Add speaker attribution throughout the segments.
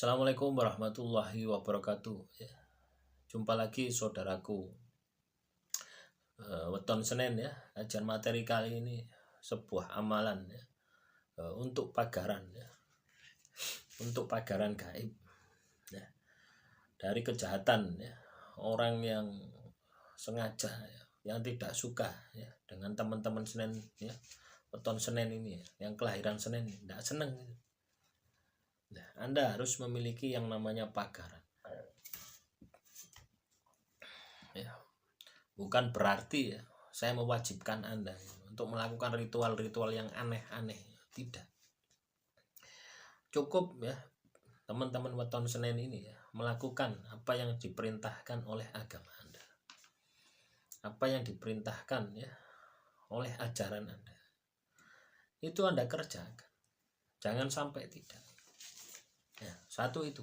Speaker 1: Assalamualaikum warahmatullahi wabarakatuh. Ya, jumpa lagi saudaraku. Weton Senin ya, ajar materi kali ini sebuah amalan ya, untuk pagaran ya, untuk pagaran gaib ya, dari kejahatan ya, orang yang sengaja ya, yang tidak suka ya dengan teman-teman Senin ya, weton Senin ini ya, yang kelahiran Senin ini tidak seneng. Nah, Anda harus memiliki yang namanya pagaran. Ya, bukan berarti ya saya mewajibkan Anda untuk melakukan ritual-ritual yang aneh-aneh, tidak. Cukup ya teman-teman weton Senin ini ya melakukan apa yang diperintahkan oleh agama Anda, apa yang diperintahkan ya oleh ajaran Anda, itu Anda kerjakan, jangan sampai tidak ya. Satu itu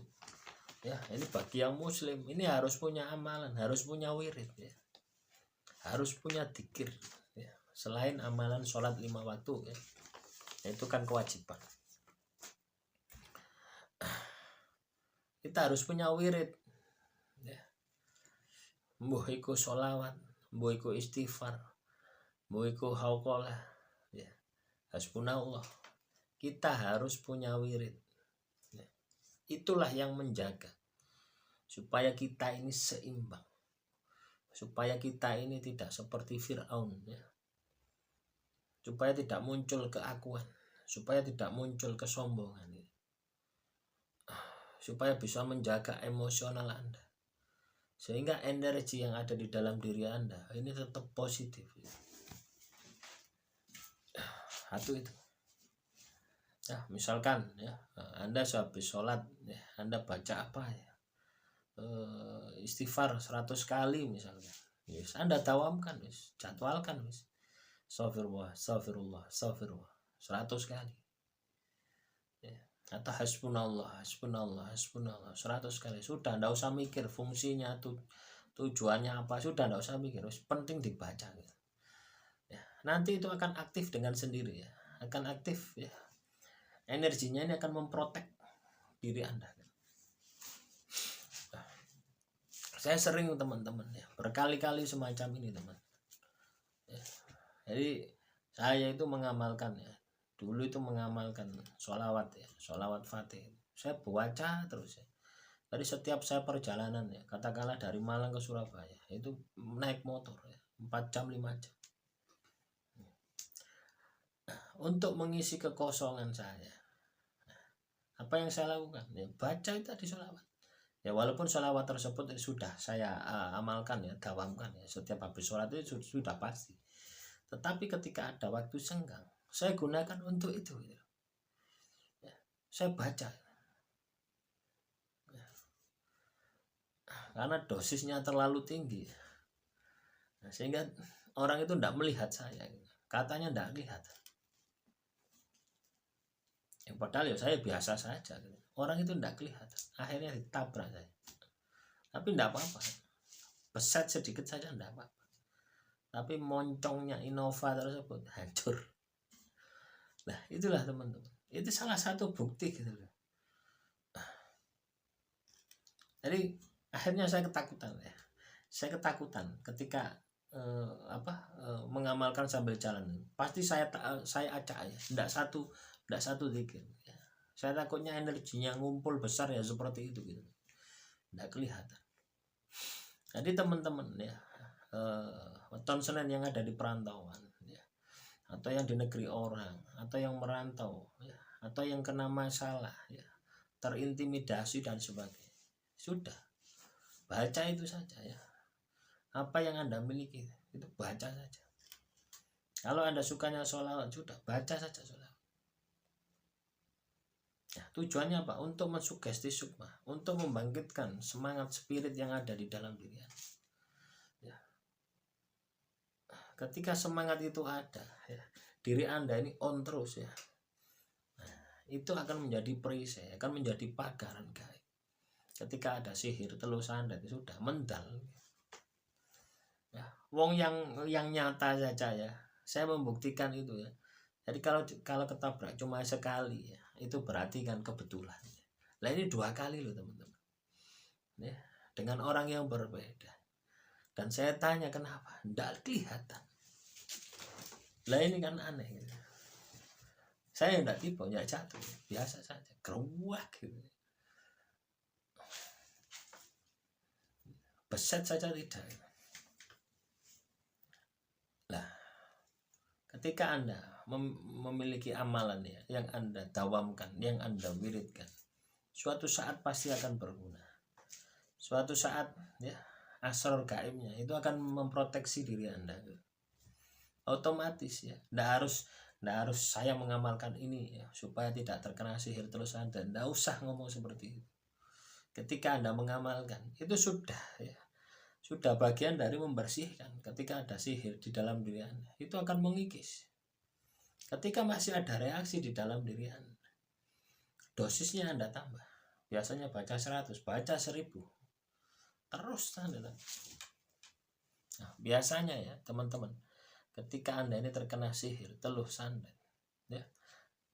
Speaker 1: ya, ini bagi yang muslim ini harus punya amalan, harus punya wirid ya, harus punya dzikir ya. Selain amalan sholat 5 waktu ya, itu kan kewajiban, kita harus punya wirid ya. Mbuh iku sholawat, mbuh iku istighfar, mbuh iku hauqalah ya, hasbunallah. Kita harus punya wirid ya. Itulah yang menjaga supaya kita ini seimbang, supaya kita ini tidak seperti Fir'aun ya, supaya tidak muncul keakuan, supaya tidak muncul kesombongan ya, supaya bisa menjaga emosional Anda, sehingga energi yang ada di dalam diri Anda ini tetap positif ya. Satu itu ya, misalkan ya Anda sehabis sholat ya, Anda baca apa ya, istighfar 100 kali misalkan, yes, Anda tawamkan, yes, jadwalkan, yes, astagfirullah, astagfirullah, astagfirullah 100 kali ya. Atau hasbunallah, hasbunallah, hasbunallah 100 kali. Sudah, ndak usah mikir fungsinya tujuannya apa, sudah ndak usah mikir, penting dibaca gitu. Ya, nanti itu akan aktif dengan sendiri ya, akan aktif ya, energinya ini akan memprotek diri Anda. Nah, saya sering teman-teman ya berkali-kali semacam ini teman ya. Jadi saya itu mengamalkan ya, dulu itu mengamalkan sholawat ya, sholawat fatih saya baca terus ya. Dari setiap saya perjalanan ya, katakanlah dari Malang ke Surabaya itu naik motor ya, 4 jam 5 jam untuk mengisi kekosongan saya. Apa yang saya lakukan ya, baca itu tadi sholawat ya, walaupun sholawat tersebut sudah saya amalkan ya, dawamkan ya, setiap habis sholat itu sudah pasti, tetapi ketika ada waktu senggang saya gunakan untuk itu ya. Saya baca ya, karena dosisnya terlalu tinggi nah, sehingga orang itu tidak melihat saya, katanya tidak lihat ya, padahal ya saya biasa saja gitu. Orang itu tidak kelihatan, akhirnya ditabrak saya, tapi tidak apa-apa, beset sedikit saja tidak apa-apa, tapi moncongnya Innova tersebut hancur. Nah itulah teman-teman, itu salah satu bukti gitu loh. Jadi akhirnya saya ketakutan ya, saya ketakutan ketika mengamalkan sambil jalan. Pasti saya acak ya, tidak satu zikir ya. Saya takutnya energinya ngumpul besar ya, seperti itu gitu, tidak kelihatan. Jadi teman-teman ya, weton Senin yang ada di perantauan ya, atau yang di negeri orang, atau yang merantau ya, atau yang kena masalah ya, terintimidasi dan sebagainya, sudah baca itu saja ya. Apa yang Anda miliki itu baca saja. Kalau Anda sukanya sholawat, sudah baca saja sholawat ya. Tujuannya apa? Untuk mensugesti sukma, untuk membangkitkan semangat spirit yang ada di dalam diri Anda ya. Ketika semangat itu ada ya, diri Anda ini on terus ya, nah, itu akan menjadi perisai, akan menjadi pagaran gaib. Ketika ada sihir telus Anda itu sudah mendal ya. Wong yang nyata saja ya, saya membuktikan itu ya. Jadi kalau ketabrak cuma sekali ya, itu berarti kan kebetulan ya. Lah ini 2 kali loh teman-teman ya, dengan orang yang berbeda. Dan saya tanya kenapa, tidak kelihatan. Lah ini kan aneh gitu. Saya tidak tipe, tidak jatuh, biasa saja, keruak gitu. Beset saja tidak. Lah, ketika Anda memiliki amalan ya, yang Anda dawamkan, yang Anda wiridkan, suatu saat pasti akan berguna. Suatu saat ya, asrar gaibnya itu akan memproteksi diri Anda. Otomatis ya, tidak harus saya mengamalkan ini ya, supaya tidak terkena sihir terus Anda. Tidak usah ngomong seperti itu. Ketika Anda mengamalkan, itu sudah ya, sudah bagian dari membersihkan. Ketika ada sihir di dalam diri Anda, itu akan mengikis. Ketika masih ada reaksi di dalam diri Anda, dosisnya Anda tambah. Biasanya baca 100, baca 1000. Terus Anda. Nah, biasanya ya teman-teman, ketika Anda ini terkena sihir, teluh sandan ya,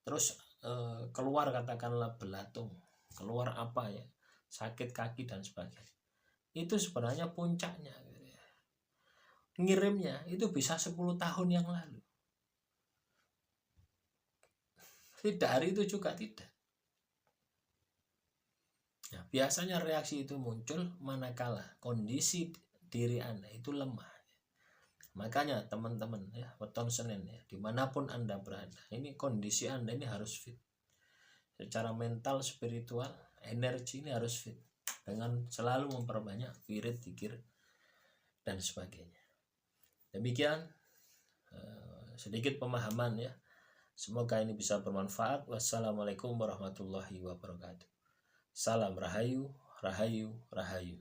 Speaker 1: terus keluar katakanlah belatung, keluar apa ya, sakit kaki dan sebagainya, itu sebenarnya puncaknya gitu ya. Ngirimnya itu bisa 10 tahun yang lalu, tidak hari itu juga tidak. Nah, biasanya reaksi itu muncul manakala kondisi diri Anda itu lemah. Makanya teman-teman ya, weton Senin ya, dimanapun Anda berada, ini kondisi Anda ini harus fit. Secara mental, spiritual, energi ini harus fit. Dengan selalu memperbanyak wirid, zikir, dan sebagainya. Demikian sedikit pemahaman ya. Semoga ini bisa bermanfaat. Wassalamualaikum warahmatullahi wabarakatuh. Salam Rahayu, Rahayu, Rahayu.